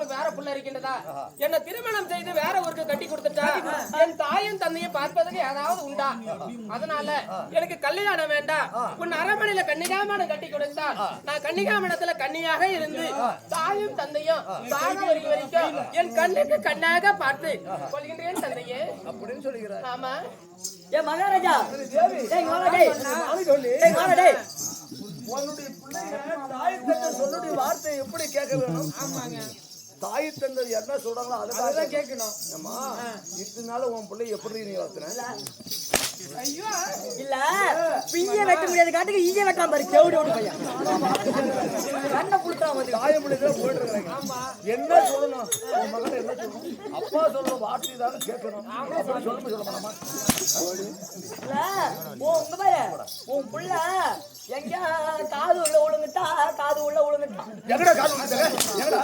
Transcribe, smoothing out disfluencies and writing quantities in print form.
வேற புள்ள இருக்கின்றதா? என்ன திருமணம் செய்து வேற ஒருக்கு கட்டி கொடுத்துட்டா என் தாயும் தந்தையும் பார்ப்பதற்கு ஏதாவது உண்டா? அதனால எனக்கு கல்யாணம் வேண்டாம். உன் அரண்மனையில கன்னிகாமணம் கட்டி கொடுத்தால் நான் கன்னிகாமணத்துல கன்னியாக இருந்து தாயும் தந்தையும் சாக வரைக்கும் என் கண்ணுக்கு கண்ணாக பார்த்து கொள்கின்றேன் தந்தையே அப்படின்னு சொல்லுகிறார். ஆமா ஏ மகாராஜா உன்னுடைய பிள்ளைங்க தாய் தந்தை சொல்லுடைய வார்த்தை எப்படி கேட்க வேணும்? ஆமாங்க, தாய் தந்தை என்ன சொல்றாங்களோ அதான் கேட்கணும். ஆமா, இதனால உன் பிள்ளை எப்படி நீ வளர்த்துன? ஐயோ இல்ல பிஞ்ச வெட்ட முடியாத காட்டுக்கு ஈய வெட்டாம பாரு கேவுடி ஓடி பையன் கண்ணை புடுத்தான் வந்து தாய் பிள்ளைகளை போயிட்டு என்ன சொல்லணும்? உன் மகன் என்ன சொல்லணும்? அப்பா சொல்ற வார்த்தை தான் கேட்கணும். சொல்ல மாட்டோமா? இல்ல உங்க பாரு உன் புள்ள எங்க காது உள்ள ஒழுங்குட்டா காது உள்ள ஒழுங்குட்டா எங்கடா காது எங்கடா